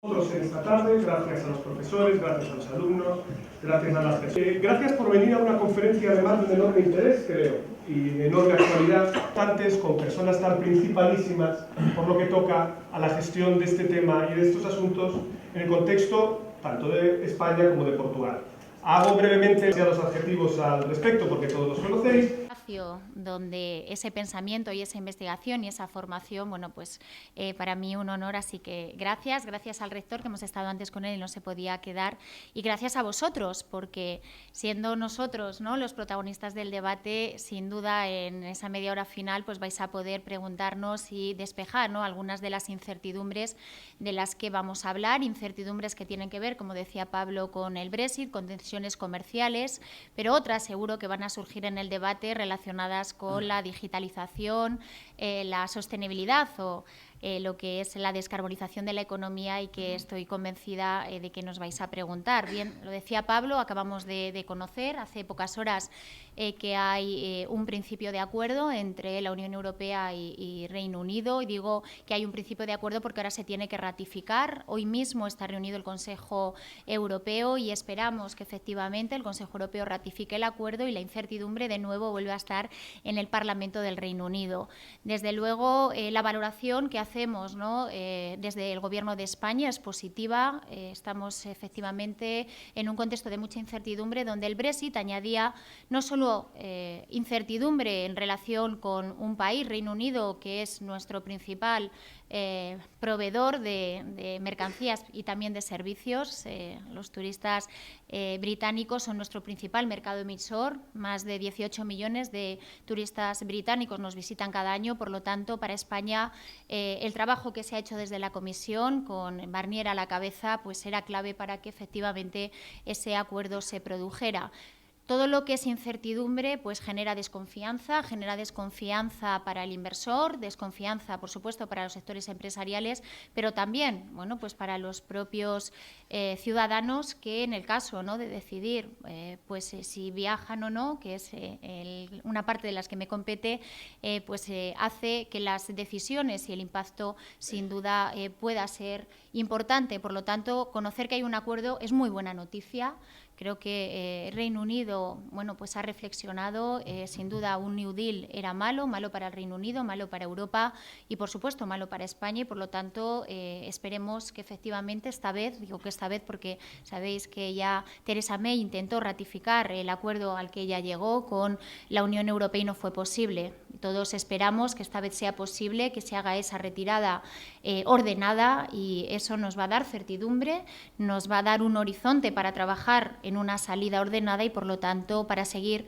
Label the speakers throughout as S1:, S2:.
S1: Todos en esta tarde, gracias a los profesores, gracias a los alumnos, gracias a las personas. Gracias por venir a una conferencia además de un enorme interés, creo, y de enorme actualidad, antes con personas tan principalísimas por lo que toca a la gestión de este tema y de estos asuntos en el contexto tanto de España como de Portugal. Hago brevemente los adjetivos al respecto porque todos los conocéis.
S2: Donde ese pensamiento y esa investigación y esa formación, bueno, pues para mí un honor, así que gracias al rector, que hemos estado antes con él y no se podía quedar, y gracias a vosotros, porque siendo nosotros, ¿no?, los protagonistas del debate, sin duda en esa media hora final pues vais a poder preguntarnos y despejar, ¿no?, algunas de las incertidumbres de las que vamos a hablar, incertidumbres que tienen que ver, como decía Pablo, con el Brexit, con tensiones comerciales, pero otras seguro que van a surgir en el debate relacionadas con la digitalización, la sostenibilidad o lo que es la descarbonización de la economía, y que estoy convencida de que nos vais a preguntar. Bien, lo decía Pablo, acabamos de conocer hace pocas horas que hay un principio de acuerdo entre la Unión Europea y Reino Unido, y digo que hay un principio de acuerdo porque ahora se tiene que ratificar. Hoy mismo está reunido el Consejo Europeo y esperamos que efectivamente el Consejo Europeo ratifique el acuerdo y la incertidumbre de nuevo vuelva a estar en el Parlamento del Reino Unido. Desde luego, la valoración que hacemos, ¿no?, desde el Gobierno de España es positiva. Estamos efectivamente en un contexto de mucha incertidumbre, donde el Brexit añadía no solo incertidumbre en relación con un país, Reino Unido, que es nuestro principal proveedor de mercancías y también de servicios. Los turistas británicos son nuestro principal mercado emisor. Más de 18 millones de turistas británicos nos visitan cada año. Por lo tanto, para España el trabajo que se ha hecho desde la Comisión, con Barnier a la cabeza, pues era clave para que efectivamente ese acuerdo se produjera. Todo lo que es incertidumbre pues genera desconfianza para el inversor, desconfianza, por supuesto, para los sectores empresariales, pero también, bueno, pues para los propios ciudadanos, que en el caso, ¿no?, de decidir si viajan o no, que es una parte de las que me compete, hace que las decisiones y el impacto sin duda pueda ser importante. Por lo tanto, conocer que hay un acuerdo es muy buena noticia. Creo que Reino Unido, bueno, pues ha reflexionado. Sin duda un New Deal era malo para el Reino Unido, malo para Europa y, por supuesto, malo para España. Y, por lo tanto, esperemos que efectivamente esta vez, digo que esta vez porque sabéis que ya Theresa May intentó ratificar el acuerdo al que ella llegó con la Unión Europea y no fue posible. Todos esperamos que esta vez sea posible, que se haga esa retirada ordenada, y eso nos va a dar certidumbre, nos va a dar un horizonte para trabajar en una salida ordenada y, por lo tanto, para seguir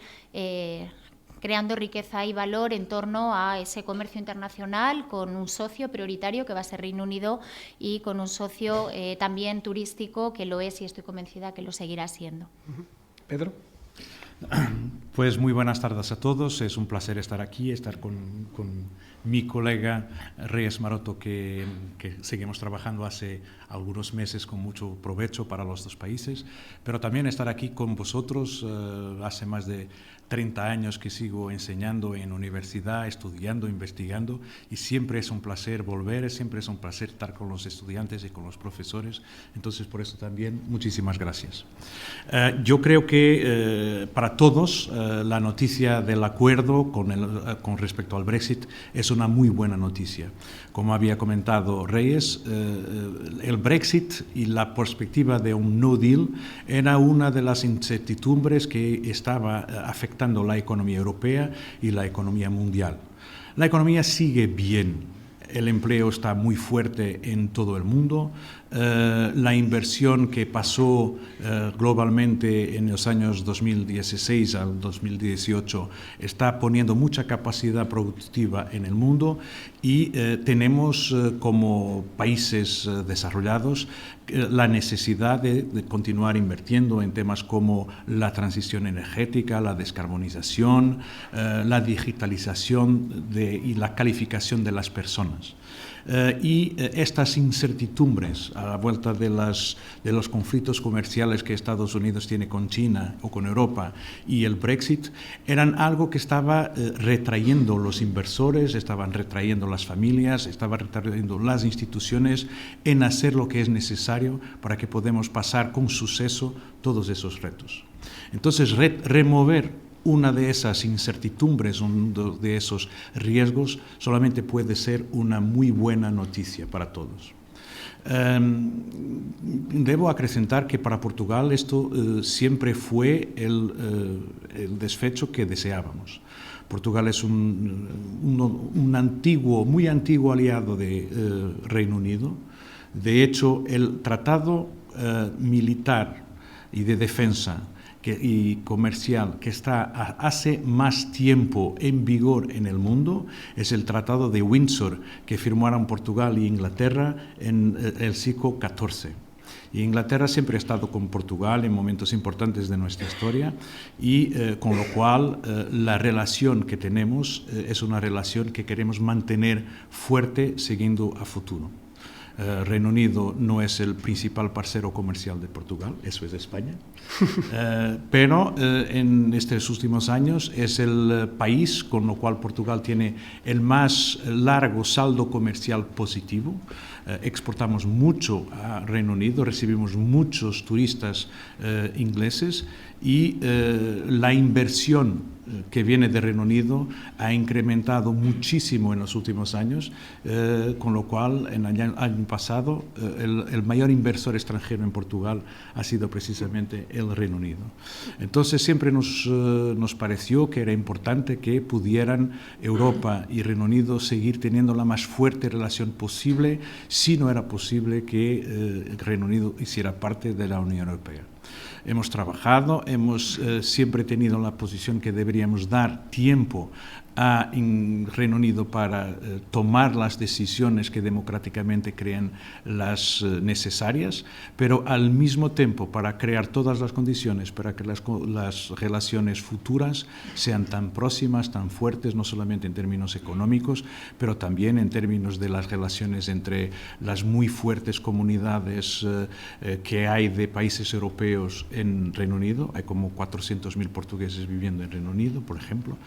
S2: creando riqueza y valor en torno a ese comercio internacional, con un socio prioritario que va a ser Reino Unido y con un socio también turístico que lo es, y estoy convencida que lo seguirá siendo.
S3: Pedro. Pues muy buenas tardes a todos. Es un placer estar aquí, estar con mi colega Reyes Maroto, que seguimos trabajando hace algunos meses con mucho provecho para los dos países, pero también estar aquí con vosotros. Hace más de 30 años que sigo enseñando en universidad, estudiando, investigando, y siempre es un placer volver, siempre es un placer estar con los estudiantes y con los profesores. Entonces, por eso también, muchísimas gracias. Yo creo que para todos la noticia del acuerdo con respecto al Brexit es una muy buena noticia. Como había comentado Reyes, el Brexit y la perspectiva de un no deal era una de las incertidumbres que estaba afectando la economía europea y la economía mundial. La economía sigue bien. El empleo está muy fuerte en todo el mundo. La inversión que pasó globalmente en los años 2016 al 2018 está poniendo mucha capacidad productiva en el mundo, y tenemos como países desarrollados la necesidad de continuar invirtiendo en temas como la transición energética, la descarbonización, la digitalización y la calificación de las personas. y estas incertidumbres a la vuelta de los conflictos comerciales que Estados Unidos tiene con China o con Europa y el Brexit eran algo que estaba retrayendo los inversores, estaban retrayendo las familias, estaban retrayendo las instituciones en hacer lo que es necesario para que podamos pasar con suceso todos esos retos. Entonces, remover una de esas incertidumbres, uno de esos riesgos, solamente puede ser una muy buena noticia para todos. Debo acrescentar que para Portugal esto siempre fue el desfecho que deseábamos. Portugal es un antiguo, muy antiguo aliado de Reino Unido. De hecho, el tratado militar y de defensa y comercial que está hace más tiempo en vigor en el mundo es el Tratado de Windsor, que firmaron Portugal y Inglaterra en el siglo XIV. Y Inglaterra siempre ha estado con Portugal en momentos importantes de nuestra historia y con lo cual la relación que tenemos es una relación que queremos mantener fuerte siguiendo a futuro. Reino Unido no es el principal parcero comercial de Portugal, eso es España, pero en estos últimos años es el país con lo cual Portugal tiene el más largo saldo comercial positivo. Exportamos mucho a Reino Unido, recibimos muchos turistas ingleses y la inversión que viene de Reino Unido ha incrementado muchísimo en los últimos años, con lo cual en el año pasado el mayor inversor extranjero en Portugal ha sido precisamente el Reino Unido. Entonces siempre nos pareció que era importante que pudieran Europa y Reino Unido seguir teniendo la más fuerte relación posible si no era posible que el Reino Unido hiciera parte de la Unión Europea. Hemos trabajado, hemos siempre tenido la posición que deberíamos dar tiempo a Reino Unido para tomar las decisiones que democráticamente crean las necesarias, pero al mismo tiempo para crear todas las condiciones para que las relaciones futuras sean tan próximas, tan fuertes, no solamente en términos económicos, pero también en términos de las relaciones entre las muy fuertes comunidades que hay de países europeos en Reino Unido. Hay como 400.000 portugueses viviendo en Reino Unido, por ejemplo.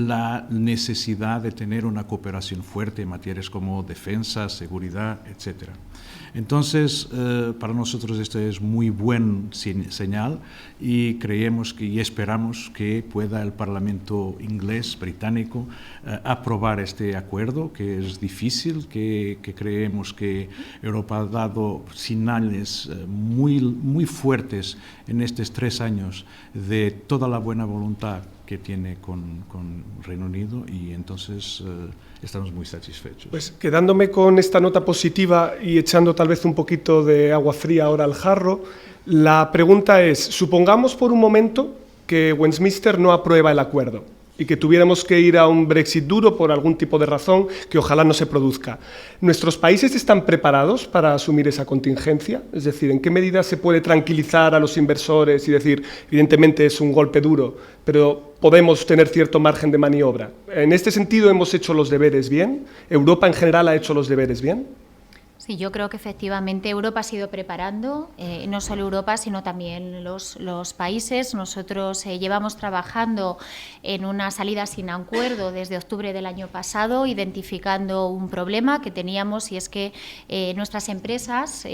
S3: La necesidad de tener una cooperación fuerte en materias como defensa, seguridad, etc. Entonces, para nosotros esto es muy buen señal y creemos y esperamos que pueda el Parlamento inglés, británico, aprobar este acuerdo, que es difícil, que creemos que Europa ha dado señales muy fuertes en estos 3 años de toda la buena voluntad que tiene con Reino Unido y entonces estamos muy satisfechos.
S1: Pues quedándome con esta nota positiva y echando tal vez un poquito de agua fría ahora al jarro, la pregunta es, supongamos por un momento que Westminster no aprueba el acuerdo y que tuviéramos que ir a un Brexit duro por algún tipo de razón que ojalá no se produzca. ¿Nuestros países están preparados para asumir esa contingencia? Es decir, ¿en qué medida se puede tranquilizar a los inversores y decir, evidentemente es un golpe duro, pero podemos tener cierto margen de maniobra? ¿En este sentido hemos hecho los deberes bien? ¿Europa en general ha hecho los deberes bien?
S2: Sí, yo creo que efectivamente Europa se ha ido preparando, no solo Europa, sino también los países. Nosotros llevamos trabajando en una salida sin acuerdo desde octubre del año pasado, identificando un problema que teníamos y es que nuestras empresas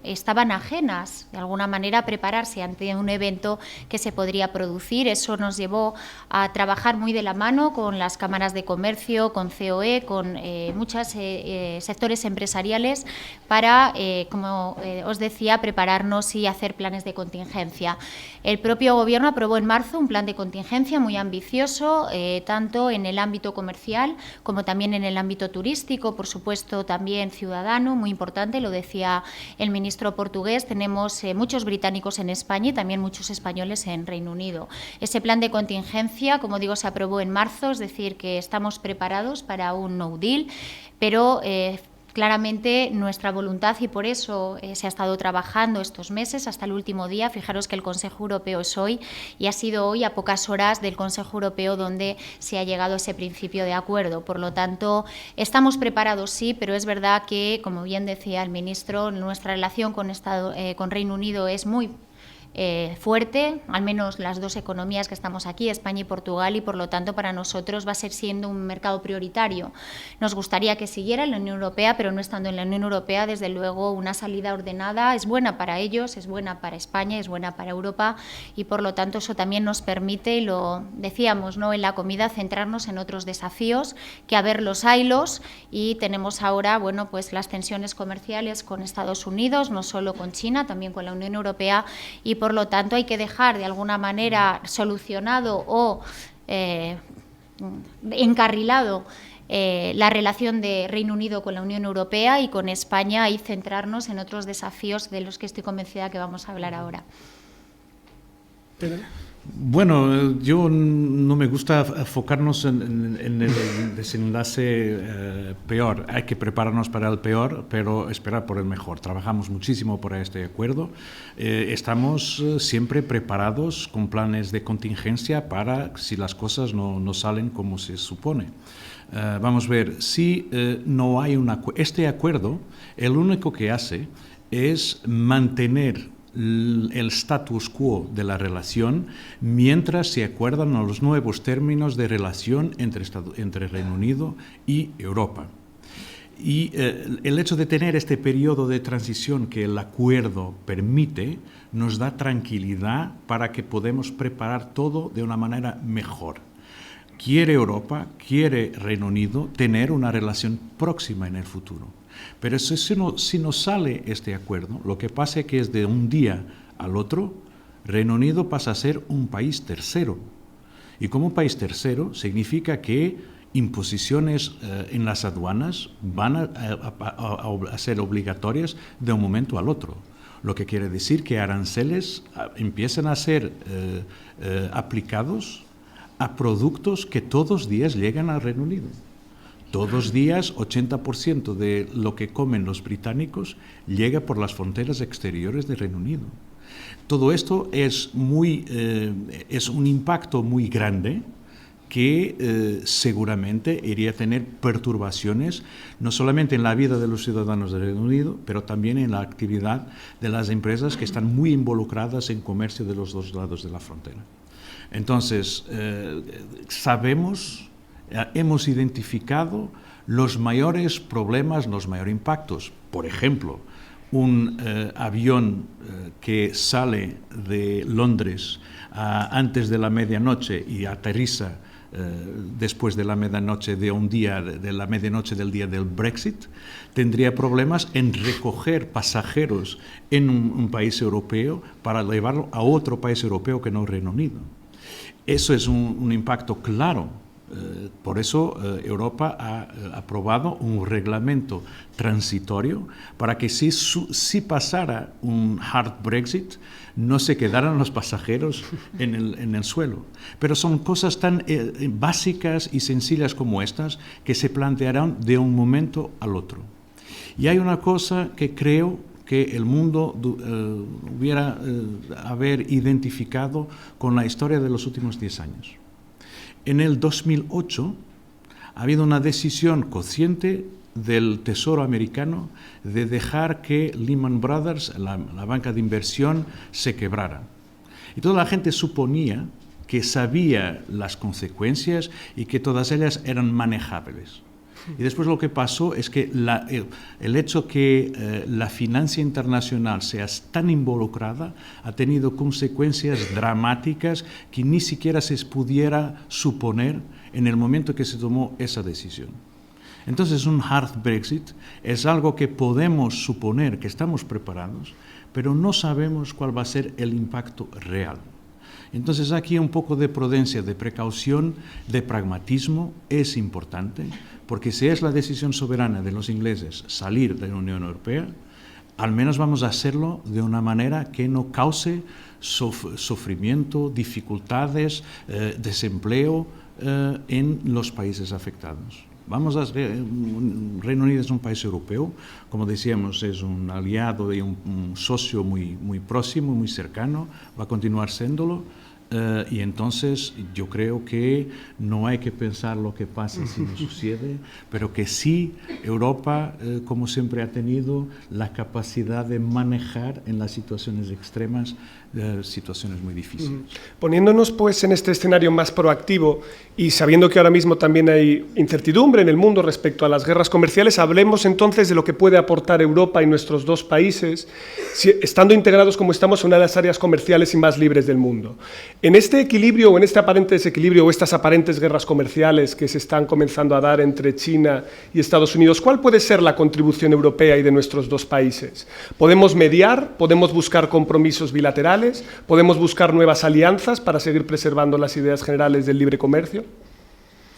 S2: estaban ajenas, de alguna manera, a prepararse ante un evento que se podría producir. Eso nos llevó a trabajar muy de la mano con las cámaras de comercio, con COE, con muchos sectores empresariales, para, como os decía, prepararnos y hacer planes de contingencia. El propio Gobierno aprobó en marzo un plan de contingencia muy ambicioso, tanto en el ámbito comercial como también en el ámbito turístico, por supuesto también ciudadano, muy importante, lo decía el ministro portugués. Tenemos muchos británicos en España y también muchos españoles en Reino Unido. Ese plan de contingencia, como digo, se aprobó en marzo, es decir, que estamos preparados para un no deal, pero Claramente nuestra voluntad, y por eso se ha estado trabajando estos meses hasta el último día. Fijaros que el Consejo Europeo es hoy y ha sido hoy a pocas horas del Consejo Europeo donde se ha llegado a ese principio de acuerdo. Por lo tanto, estamos preparados, sí, pero es verdad que, como bien decía el ministro, nuestra relación con Reino Unido es muy fuerte, al menos las dos economías que estamos aquí, España y Portugal, y por lo tanto para nosotros va a ser siendo un mercado prioritario. Nos gustaría que siguiera en la Unión Europea, pero no estando en la Unión Europea, desde luego una salida ordenada es buena para ellos, es buena para España, es buena para Europa, y por lo tanto eso también nos permite, y lo decíamos, ¿no?, en la comida, centrarnos en otros desafíos, que a ver los haylos, y tenemos ahora, bueno, pues las tensiones comerciales con Estados Unidos, no solo con China, también con la Unión Europea, y por lo tanto hay que dejar de alguna manera solucionado o encarrilado la relación de Reino Unido con la Unión Europea, y con España y centrarnos en otros desafíos de los que estoy convencida que vamos a hablar ahora.
S3: Bueno, yo no me gusta enfocarnos en el desenlace peor. Hay que prepararnos para el peor, pero esperar por el mejor. Trabajamos muchísimo por este acuerdo. Estamos siempre preparados con planes de contingencia para si las cosas no salen como se supone. Vamos a ver, si no hay este acuerdo, el único que hace es mantener el status quo de la relación mientras se acuerdan los nuevos términos de relación entre Reino Unido y Europa. Y el hecho de tener este periodo de transición que el acuerdo permite nos da tranquilidad para que podamos preparar todo de una manera mejor. Quiere Europa, quiere Reino Unido tener una relación próxima en el futuro. Pero si no sale este acuerdo, lo que pasa es que de un día al otro, Reino Unido pasa a ser un país tercero. Y como país tercero significa que imposiciones en las aduanas van a ser obligatorias de un momento al otro. Lo que quiere decir que aranceles empiezan a ser aplicados a productos que todos los días llegan al Reino Unido. Todos los días, 80% de lo que comen los británicos llega por las fronteras exteriores del Reino Unido. Todo esto es un impacto muy grande que seguramente iría a tener perturbaciones no solamente en la vida de los ciudadanos del Reino Unido, pero también en la actividad de las empresas que están muy involucradas en comercio de los dos lados de la frontera. Entonces, hemos identificado los mayores problemas, los mayores impactos. Por ejemplo, un avión que sale de Londres antes de la medianoche y aterriza después de la medianoche de la medianoche del día del Brexit, tendría problemas en recoger pasajeros en un país europeo para llevarlo a otro país europeo que no Reino Unido. Eso es un impacto claro. Por eso Europa ha aprobado un reglamento transitorio para que si pasara un hard Brexit no se quedaran los pasajeros en el suelo. Pero son cosas tan básicas y sencillas como estas que se plantearán de un momento al otro. Y hay una cosa que creo que el mundo haber identificado con la historia de los últimos 10 años. En el 2008 ha habido una decisión consciente del Tesoro americano de dejar que Lehman Brothers, la banca de inversión, se quebrara. Y toda la gente suponía que sabía las consecuencias y que todas ellas eran manejables. Y después lo que pasó es que el hecho que la financia internacional sea tan involucrada ha tenido consecuencias dramáticas que ni siquiera se pudiera suponer en el momento que se tomó esa decisión. Entonces, un hard Brexit es algo que podemos suponer que estamos preparados, pero no sabemos cuál va a ser el impacto real. Entonces, aquí un poco de prudencia, de precaución, de pragmatismo es importante, porque si es la decisión soberana de los ingleses salir de la Unión Europea, al menos vamos a hacerlo de una manera que no cause sufrimiento, dificultades, desempleo en los países afectados. Vamos a ver, Reino Unido es un país europeo, como decíamos, es un aliado y un socio muy próximo, muy cercano, va a continuar siéndolo. Y entonces yo creo que no hay que pensar lo que pasa si no sucede, pero que sí Europa, como siempre ha tenido la capacidad de manejar en las situaciones extremas, situaciones muy difíciles.
S1: Poniéndonos pues en este escenario más proactivo y sabiendo que ahora mismo también hay incertidumbre en el mundo respecto a las guerras comerciales, hablemos entonces de lo que puede aportar Europa y nuestros dos países, estando integrados como estamos en una de las áreas comerciales y más libres del mundo. En este equilibrio o en este aparente desequilibrio o estas aparentes guerras comerciales que se están comenzando a dar entre China y Estados Unidos, ¿cuál puede ser la contribución europea y de nuestros dos países? ¿Podemos mediar? ¿Podemos buscar compromisos bilaterales? ¿Podemos buscar nuevas alianzas para seguir preservando las ideas generales del libre comercio?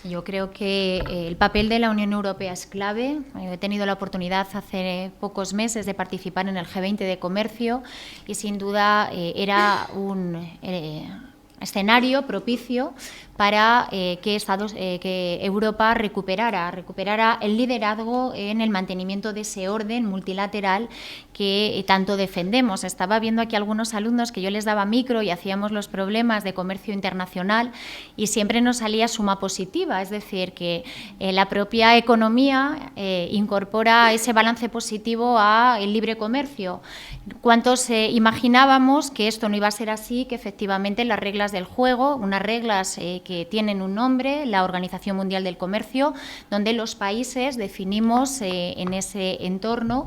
S2: Yo creo que el papel de la Unión Europea es clave. He tenido la oportunidad hace pocos meses de participar en el G20 de Comercio y sin duda era un escenario propicio para que Europa recuperara el liderazgo en el mantenimiento de ese orden multilateral que tanto defendemos. Estaba viendo aquí algunos alumnos que yo les daba micro y hacíamos los problemas de comercio internacional y siempre nos salía suma positiva, es decir, que la propia economía incorpora ese balance positivo al libre comercio. ¿Cuántos imaginábamos que esto no iba a ser así, que efectivamente las reglas del juego, unas reglas que tienen un nombre, la Organización Mundial del Comercio, donde los países definimos en ese entorno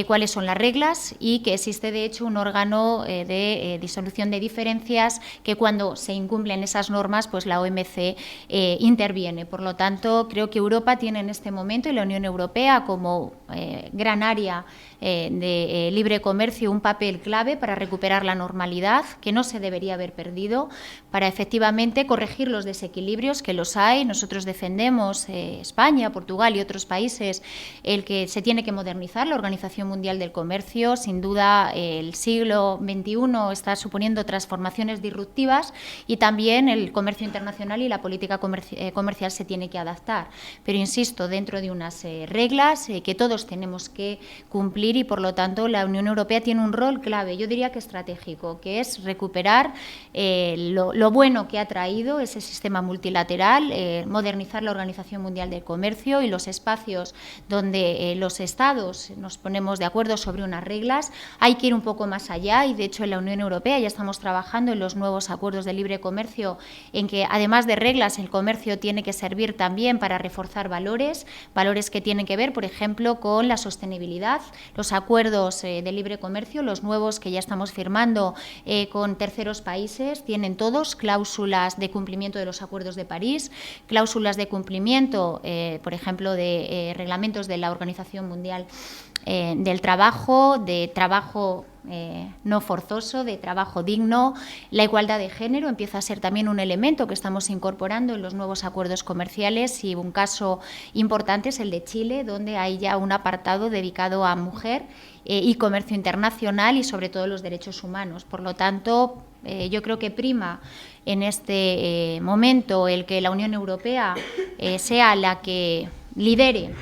S2: cuáles son las reglas y que existe de hecho un órgano de disolución de diferencias que cuando se incumplen esas normas pues la OMC interviene. Por lo tanto, creo que Europa tiene en este momento y la Unión Europea como gran área de libre comercio un papel clave para recuperar la normalidad que no se debería haber perdido, para efectivamente corregir los desequilibrios que los hay. Nosotros defendemos, España, Portugal y otros países, el que se tiene que modernizar la Organización Mundial del Comercio. Sin duda el siglo XXI está suponiendo transformaciones disruptivas y también el comercio internacional y la política comercial se tiene que adaptar. Pero insisto, dentro de unas reglas que todos tenemos que cumplir y por lo tanto la Unión Europea tiene un rol clave, yo diría que estratégico, que es recuperar lo bueno que ha traído ese sistema multilateral, modernizar la Organización Mundial del Comercio y los espacios donde los Estados nos ponemos de acuerdo sobre unas reglas. Hay que ir un poco más allá y de hecho en la Unión Europea ya estamos trabajando en los nuevos acuerdos de libre comercio en que además de reglas el comercio tiene que servir también para reforzar valores que tienen que ver, por ejemplo, con la sostenibilidad. Los acuerdos de libre comercio, los nuevos que ya estamos firmando con terceros países, tienen todos cláusulas de cumplimiento de los acuerdos de París, cláusulas de cumplimiento, por ejemplo, de reglamentos de la Organización Mundial del Trabajo, de trabajo no forzoso, de trabajo digno. La igualdad de género empieza a ser también un elemento que estamos incorporando en los nuevos acuerdos comerciales y un caso importante es el de Chile, donde hay ya un apartado dedicado a mujer y comercio internacional y sobre todo los derechos humanos. Por lo tanto, yo creo que prima en este momento el que la Unión Europea sea la que lidere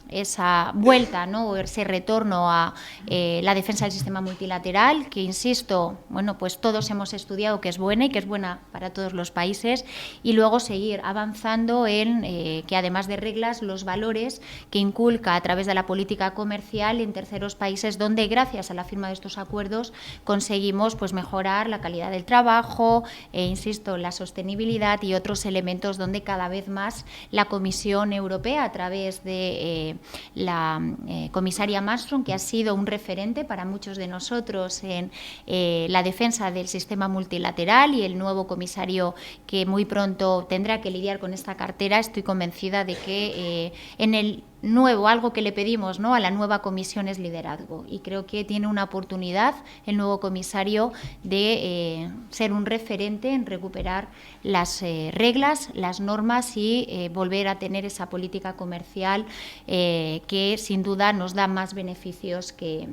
S2: esa vuelta, ¿no? Ese retorno a la defensa del sistema multilateral, que insisto, bueno, pues todos hemos estudiado que es buena y que es buena para todos los países, y luego seguir avanzando en que además de reglas, los valores que inculca a través de la política comercial en terceros países, donde gracias a la firma de estos acuerdos conseguimos pues mejorar la calidad del trabajo, insisto, la sostenibilidad y otros elementos donde cada vez más la Comisión Europea, a través de la comisaria Malmström, que ha sido un referente para muchos de nosotros en la defensa del sistema multilateral, y el nuevo comisario que muy pronto tendrá que lidiar con esta cartera, estoy convencida de que en el nuevo, algo que le pedimos, ¿no?, a la nueva comisión es liderazgo, y creo que tiene una oportunidad el nuevo comisario de ser un referente en recuperar las reglas, las normas y volver a tener esa política comercial que sin duda nos da más beneficios que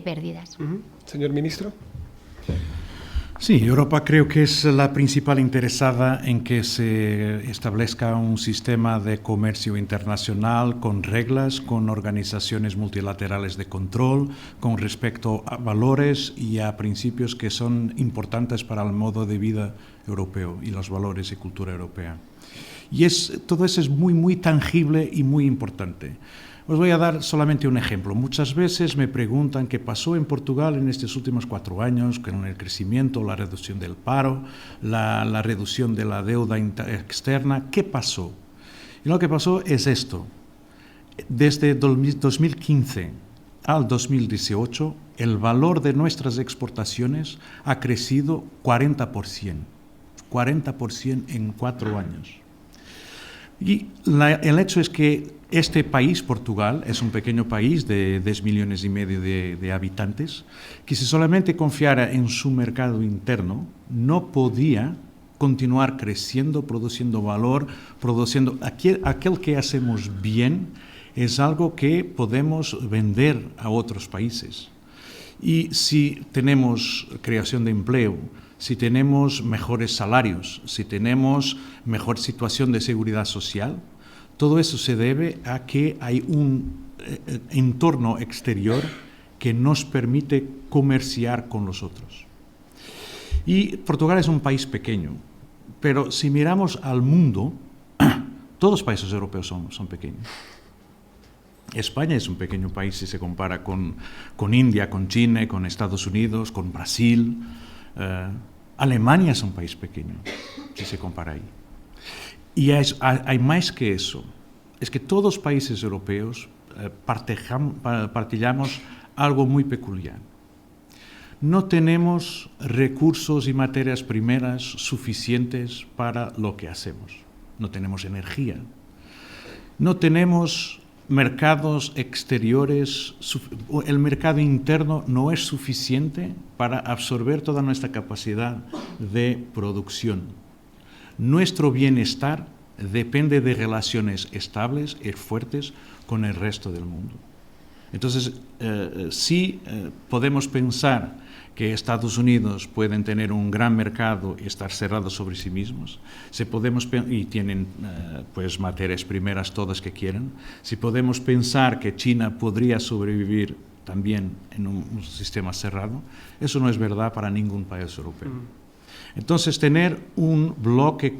S2: pérdidas.
S1: Señor ministro.
S3: Sí, Europa creo que es la principal interesada en que se establezca un sistema de comercio internacional con reglas, con organizaciones multilaterales de control, con respecto a valores y a principios que son importantes para el modo de vida europeo y los valores y cultura europea. Y todo eso es muy tangible y muy importante. Os voy a dar solamente un ejemplo. Muchas veces me preguntan qué pasó en Portugal en estos últimos 4 años con el crecimiento, la reducción del paro, la reducción de la deuda externa. ¿Qué pasó? Y lo que pasó es esto. Desde 2015 al 2018, el valor de nuestras exportaciones ha crecido 40%. 40% en 4 años. Y el hecho es que este país, Portugal, es un pequeño país de 10,5 millones de habitantes, que si solamente confiara en su mercado interno, no podía continuar creciendo, produciendo valor, produciendo aquel que hacemos bien, es algo que podemos vender a otros países. Y si tenemos creación de empleo, si tenemos mejores salarios, si tenemos mejor situación de seguridad social, todo eso se debe a que hay un entorno exterior que nos permite comerciar con los otros. Y Portugal es un país pequeño, pero si miramos al mundo, todos los países europeos son pequeños. España es un pequeño país si se compara con India, con China, con Estados Unidos, con Brasil. Alemania es un país pequeño, si se compara ahí. Y hay más que eso. Es que todos los países europeos partilhamos algo muy peculiar. No tenemos recursos y materias primeras suficientes para lo que hacemos. No tenemos energía. No tenemos mercados exteriores. El mercado interno no es suficiente para absorber toda nuestra capacidad de producción. Nuestro bienestar depende de relaciones estables y fuertes con el resto del mundo. Entonces, sí podemos pensar que Estados Unidos pueden tener un gran mercado y estar cerrados sobre sí mismos, y tienen pues materias primeras todas que quieran. Si podemos pensar que China podría sobrevivir también en un sistema cerrado, eso no es verdad para ningún país europeo. Entonces, tener un bloque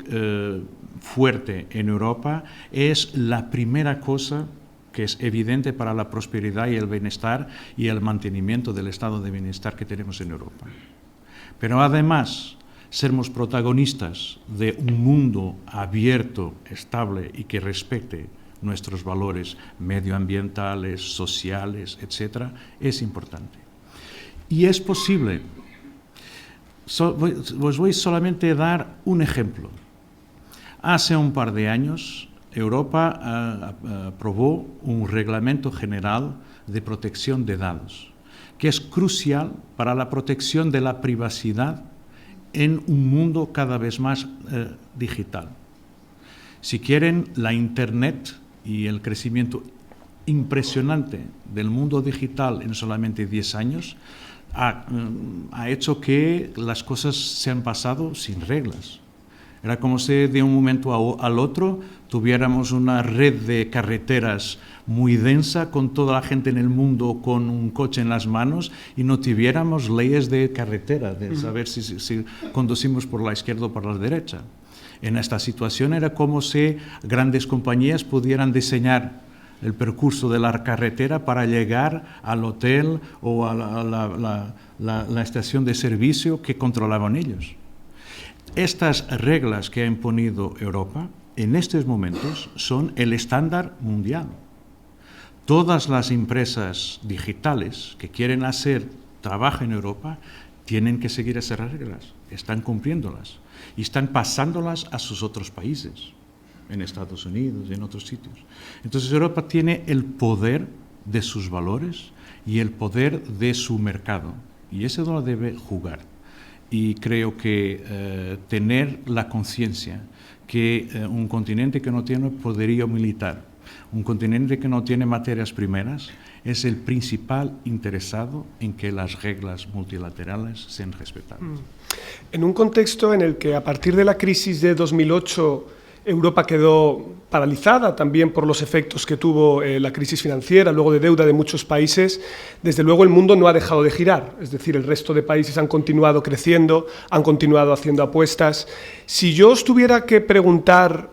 S3: fuerte en Europa es la primera cosa que es evidente para la prosperidad y el bienestar y el mantenimiento del estado de bienestar que tenemos en Europa. Pero además, sermos protagonistas de un mundo abierto, estable y que respete nuestros valores medioambientales, sociales, etc., es importante. Y es posible. Os voy solamente a dar un ejemplo. Hace un par de años, Europa aprobó un reglamento general de protección de datos, que es crucial para la protección de la privacidad en un mundo cada vez más digital. Si quieren, la Internet y el crecimiento impresionante del mundo digital en solamente 10 años ha hecho que las cosas se han pasado sin reglas. Era como si de un momento al otro tuviéramos una red de carreteras muy densa con toda la gente en el mundo con un coche en las manos y no tuviéramos leyes de carretera, de saber si conducimos por la izquierda o por la derecha. En esta situación era como si grandes compañías pudieran diseñar el percurso de la carretera para llegar al hotel o a la estación de servicio que controlaban ellos. Estas reglas que ha imponido Europa en estos momentos son el estándar mundial. Todas las empresas digitales que quieren hacer trabajo en Europa tienen que seguir esas reglas, están cumpliéndolas y están pasándolas a sus otros países, en Estados Unidos y en otros sitios. Entonces Europa tiene el poder de sus valores y el poder de su mercado y eso lo debe jugar. Y creo que tener la conciencia que un continente que no tiene poderío militar, un continente que no tiene materias primeras, es el principal interesado en que las reglas multilaterales sean respetadas.
S1: En un contexto en el que a partir de la crisis de 2008 Europa quedó paralizada también por los efectos que tuvo la crisis financiera, luego de deuda de muchos países, desde luego el mundo no ha dejado de girar, es decir, el resto de países han continuado creciendo, han continuado haciendo apuestas. Si yo os tuviera que preguntar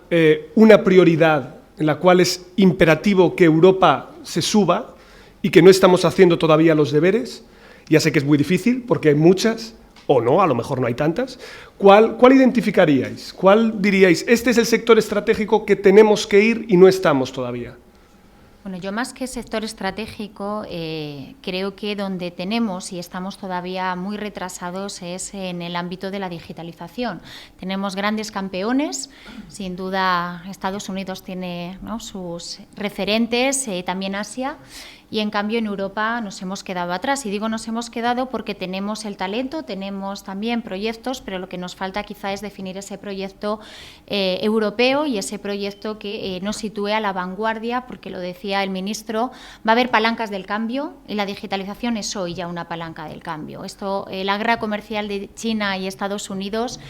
S1: una prioridad en la cual es imperativo que Europa se suba y que no estamos haciendo todavía los deberes, ya sé que es muy difícil porque hay muchas, o no, a lo mejor no hay tantas, ¿cuál identificaríais? ¿Cuál diríais, este es el sector estratégico que tenemos que ir y no estamos todavía?
S2: Bueno, yo más que sector estratégico, creo que donde tenemos y estamos todavía muy retrasados es en el ámbito de la digitalización. Tenemos grandes campeones, sin duda Estados Unidos tiene, ¿no?, sus referentes, también Asia, y en cambio en Europa nos hemos quedado atrás. Y digo nos hemos quedado porque tenemos el talento, tenemos también proyectos, pero lo que nos falta quizá es definir ese proyecto europeo y ese proyecto que nos sitúe a la vanguardia, porque lo decía el ministro, va a haber palancas del cambio y la digitalización es hoy ya una palanca del cambio. Esto, la guerra comercial de China y Estados Unidos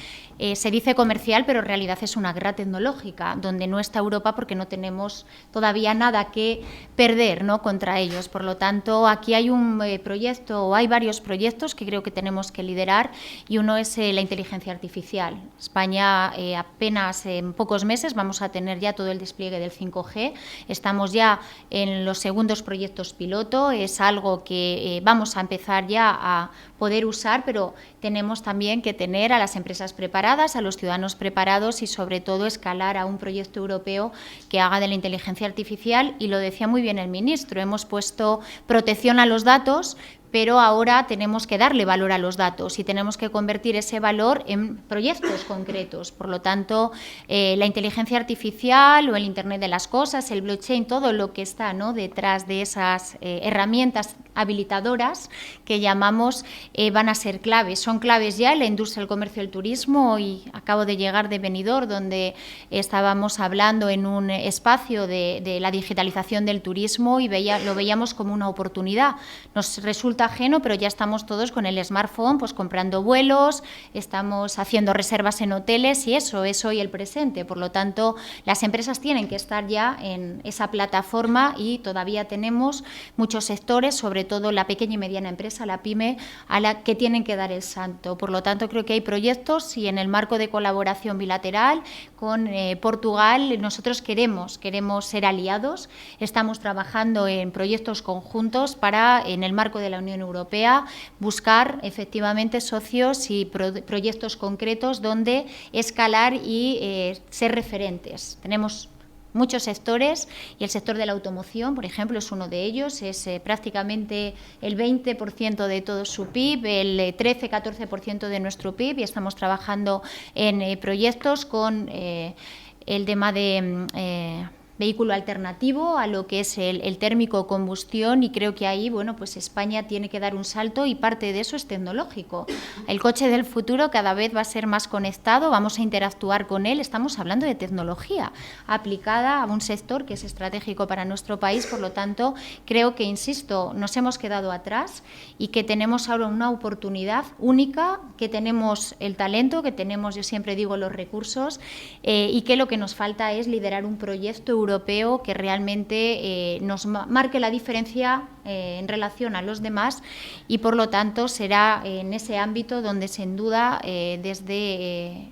S2: se dice comercial, pero en realidad es una guerra tecnológica, donde no está Europa porque no tenemos todavía nada que perder, ¿no?, contra ellos. Por lo tanto, aquí hay un proyecto, o hay varios proyectos que creo que tenemos que liderar, y uno es la inteligencia artificial. España apenas en pocos meses vamos a tener ya todo el despliegue del 5G, estamos ya en los segundos proyectos piloto, es algo que vamos a empezar ya a poder usar, pero tenemos también que tener a las empresas preparadas, a los ciudadanos preparados y sobre todo escalar a un proyecto europeo que haga de la inteligencia artificial, y lo decía muy bien el ministro, hemos puesto protección a los datos, pero ahora tenemos que darle valor a los datos y tenemos que convertir ese valor en proyectos concretos. Por lo tanto, la inteligencia artificial o el Internet de las cosas, el blockchain, todo lo que está, ¿no?, detrás de esas herramientas habilitadoras que llamamos, van a ser claves. Son claves ya en la industria del comercio y el turismo, y acabo de llegar de Benidorm, donde estábamos hablando en un espacio de la digitalización del turismo y lo veíamos como una oportunidad. Nos resulta ajeno, pero ya estamos todos con el smartphone, pues comprando vuelos, estamos haciendo reservas en hoteles, y eso es hoy el presente. Por lo tanto, las empresas tienen que estar ya en esa plataforma, y todavía tenemos muchos sectores, sobre todo la pequeña y mediana empresa, la pyme, a la que tienen que dar el salto. Por lo tanto, creo que hay proyectos, y en el marco de colaboración bilateral con Portugal, nosotros queremos ser aliados, estamos trabajando en proyectos conjuntos para, en el marco de la Unión Europea, buscar efectivamente socios y proyectos concretos donde escalar y ser referentes. Tenemos muchos sectores, y el sector de la automoción, por ejemplo, es uno de ellos, es prácticamente el 20% de todo su PIB, el 13-14% de nuestro PIB, y estamos trabajando en proyectos con el tema de vehículo alternativo a lo que es el térmico combustión, y creo que ahí, bueno, pues España tiene que dar un salto, y parte de eso es tecnológico. El coche del futuro cada vez va a ser más conectado, vamos a interactuar con él, estamos hablando de tecnología aplicada a un sector que es estratégico para nuestro país. Por lo tanto, creo que, insisto, nos hemos quedado atrás y que tenemos ahora una oportunidad única, que tenemos el talento, que tenemos, yo siempre digo, los recursos, y que lo que nos falta es liderar un proyecto europeo que realmente nos marque la diferencia en relación a los demás, y por lo tanto será en ese ámbito donde, sin duda, desde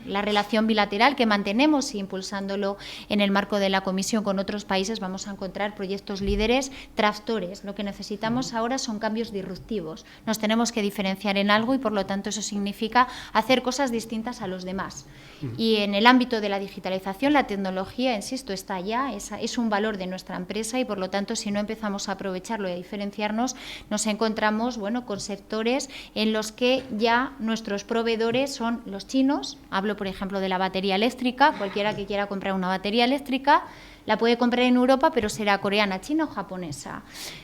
S2: la relación bilateral que mantenemos, impulsándolo en el marco de la Comisión con otros países, vamos a encontrar proyectos líderes, tractores. Lo que necesitamos ahora son cambios disruptivos. Nos tenemos que diferenciar en algo, y por lo tanto eso significa hacer cosas distintas a los demás. Y en el ámbito de la digitalización, la tecnología, insisto, está allá, es un valor de nuestra empresa, y por lo tanto, si no empezamos a aprovecharlo y a diferenciarnos, nos encontramos, bueno, con sectores en los que ya nuestros proveedores son los chinos. Hablo, por ejemplo, de la batería eléctrica. Cualquiera que quiera comprar una batería eléctrica la puede comprar en Europa, pero será coreana, china o japonesa.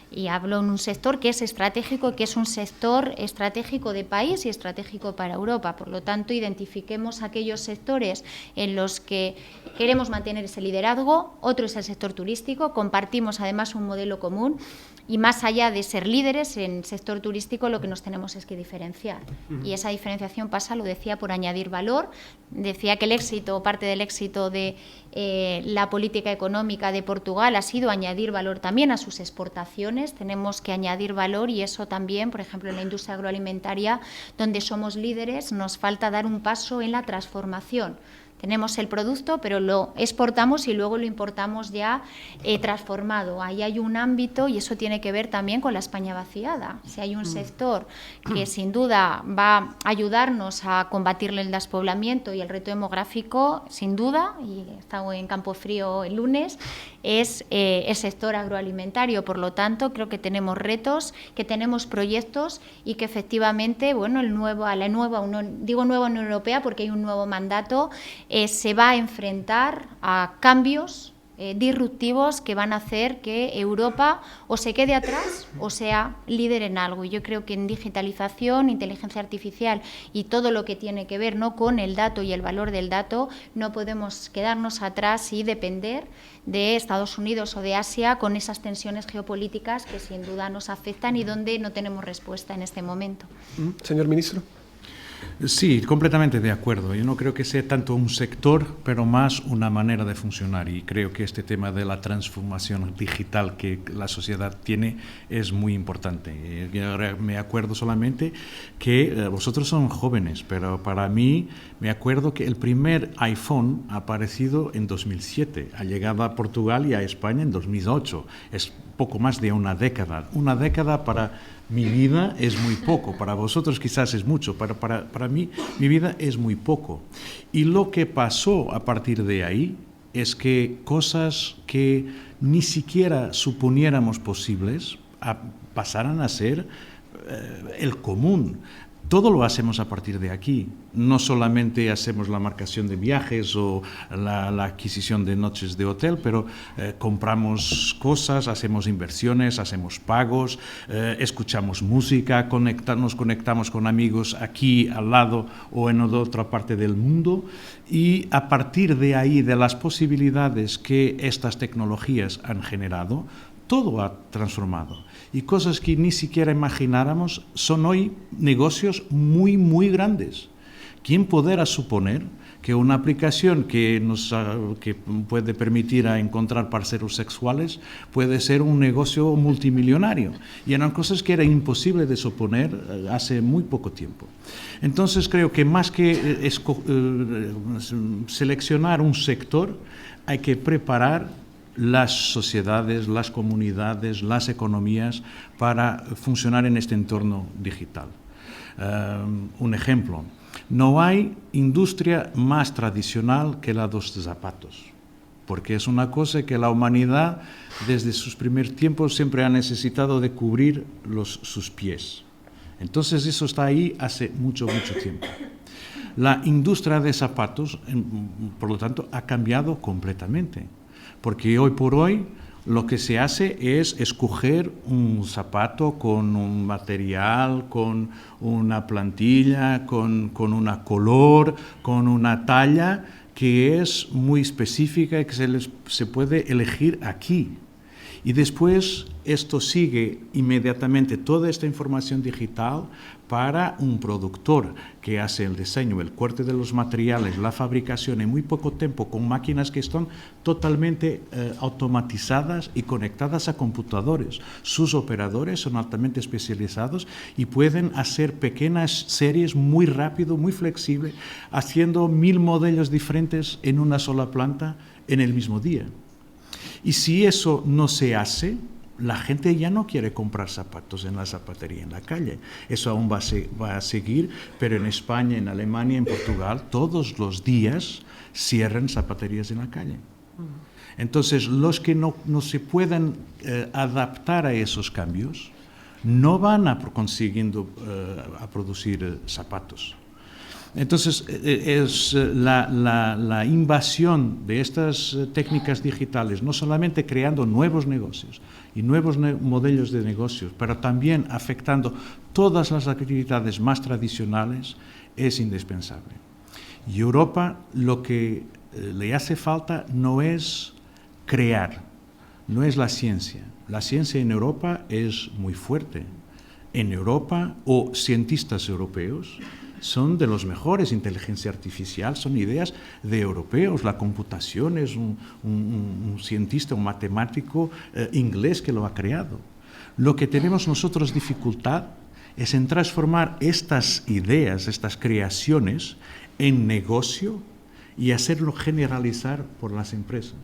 S2: Y hablo en un sector que es estratégico, que es un sector estratégico de país y estratégico para Europa. Por lo tanto, identifiquemos aquellos sectores en los que queremos mantener ese liderazgo. Otro es el sector turístico. Compartimos además un modelo común. Y más allá de ser líderes en sector turístico, lo que nos tenemos es que diferenciar. Y esa diferenciación pasa, lo decía, por añadir valor. Decía que el éxito, parte del éxito de la política económica de Portugal ha sido añadir valor también a sus exportaciones. Tenemos que añadir valor y eso también, por ejemplo, en la industria agroalimentaria, donde somos líderes, nos falta dar un paso en la transformación. Tenemos el producto, pero lo exportamos y luego lo importamos ya transformado. Ahí hay un ámbito y eso tiene que ver también con la España vaciada. Si hay un sector que sin duda va a ayudarnos a combatir el despoblamiento y el reto demográfico, sin duda, y he estado en Campofrío el lunes, es el sector agroalimentario. Por lo tanto, creo que tenemos retos, que tenemos proyectos y que efectivamente, bueno, digo nueva Unión Europea porque hay un nuevo mandato, se va a enfrentar a cambios disruptivos que van a hacer que Europa o se quede atrás o sea líder en algo. Y yo creo que en digitalización, inteligencia artificial y todo lo que tiene que ver, ¿no?, con el dato y el valor del dato, no podemos quedarnos atrás y depender de Estados Unidos o de Asia con esas tensiones geopolíticas que sin duda nos afectan y donde no tenemos respuesta en este momento.
S1: Señor ministro.
S3: Sí, completamente de acuerdo. Yo no creo que sea tanto un sector, pero más una manera de funcionar. Y creo que este tema de la transformación digital que la sociedad tiene es muy importante. Me acuerdo solamente que vosotros son jóvenes, pero para mí me acuerdo que el primer iPhone ha aparecido en 2007, ha llegado a Portugal y a España en 2008. Es poco más de una década. Una década para mi vida es muy poco, para vosotros quizás es mucho, para mí mi vida es muy poco. Y lo que pasó a partir de ahí es que cosas que ni siquiera suponiéramos posibles pasaran a ser el común. Todo lo hacemos a partir de aquí. No solamente hacemos la marcación de viajes o la adquisición de noches de hotel, pero compramos cosas, hacemos inversiones, hacemos pagos, escuchamos música, nos conectamos con amigos aquí al lado o en otra parte del mundo. Y a partir de ahí, de las posibilidades que estas tecnologías han generado, todo ha transformado. Y cosas que ni siquiera imagináramos son hoy negocios muy, muy grandes. ¿Quién pudiera suponer que una aplicación que puede permitir a encontrar parceros sexuales puede ser un negocio multimillonario? Y eran cosas que era imposible de suponer hace muy poco tiempo. Entonces creo que más que seleccionar un sector, hay que preparar las sociedades, las comunidades, las economías para funcionar en este entorno digital. Un ejemplo, no hay industria más tradicional que la de los zapatos, porque es una cosa que la humanidad desde sus primeros tiempos siempre ha necesitado de cubrir sus pies. Entonces eso está ahí hace mucho, mucho tiempo. La industria de zapatos, por lo tanto, ha cambiado completamente. Porque hoy por hoy lo que se hace es escoger un zapato con un material, con una plantilla, con una color, con una talla que es muy específica y que se puede elegir aquí. Y después esto sigue inmediatamente toda esta información digital para un productor que hace el diseño, el corte de los materiales, la fabricación en muy poco tiempo con máquinas que están totalmente automatizadas y conectadas a computadores. Sus operadores son altamente especializados y pueden hacer pequeñas series muy rápido, muy flexible, haciendo 1000 modelos diferentes en una sola planta en el mismo día. Y si eso no se hace, la gente ya no quiere comprar zapatos en la zapatería en la calle. Eso aún va a seguir, pero en España, en Alemania, en Portugal, todos los días cierran zapaterías en la calle. Entonces, los que no se puedan adaptar a esos cambios no van a consiguiendo a producir zapatos. Entonces, es la invasión de estas técnicas digitales, no solamente creando nuevos negocios y nuevos modelos de negocios, pero también afectando todas las actividades más tradicionales, es indispensable. Y Europa lo que le hace falta no es crear no es la ciencia. La ciencia en Europa es muy fuerte. En Europa, o cientistas europeos, son de los mejores. Inteligencia artificial son ideas de europeos. La computación es un cientista, un matemático inglés que lo ha creado. Lo que tenemos nosotros dificultad es en transformar estas ideas, estas creaciones, en negocio y hacerlo generalizar por las empresas.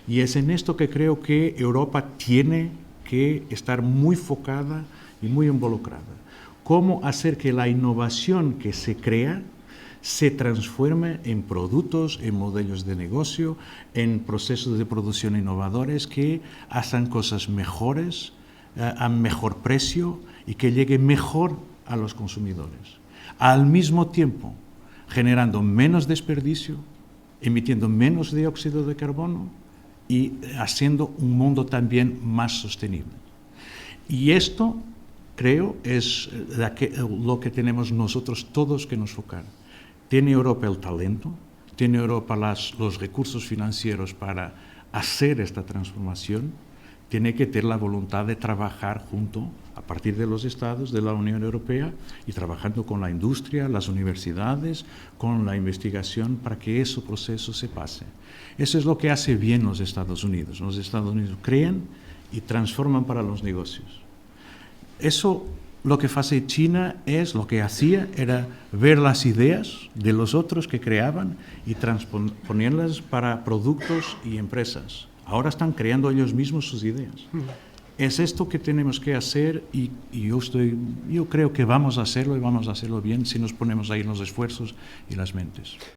S3: Y es en esto que creo que Europa tiene que estar muy focada y muy involucrada. Cómo hacer que la innovación que se crea se transforme en productos, en modelos de negocio, en procesos de producción innovadores que hagan cosas mejores, a mejor precio y que lleguen mejor a los consumidores. Al mismo tiempo, generando menos desperdicio, emitiendo menos dióxido de carbono y haciendo un mundo también más sostenible. Y esto, creo, es lo que tenemos nosotros todos que nos enfocar. Tiene Europa el talento, tiene Europa los recursos financieros para hacer esta transformación, tiene que tener la voluntad de trabajar junto, a partir de los estados de la Unión Europea y trabajando con la industria, las universidades, con la investigación para que ese proceso se pase. Eso es lo que hace bien los Estados Unidos. Los Estados Unidos crean y transforman para los negocios. Eso, lo que hace China es, lo que hacía era ver las ideas de los otros que creaban y transponerlas para productos y empresas. Ahora están creando ellos mismos sus ideas. Es esto que tenemos que hacer y yo creo que vamos a hacerlo y vamos a hacerlo bien si nos ponemos ahí los esfuerzos y las mentes.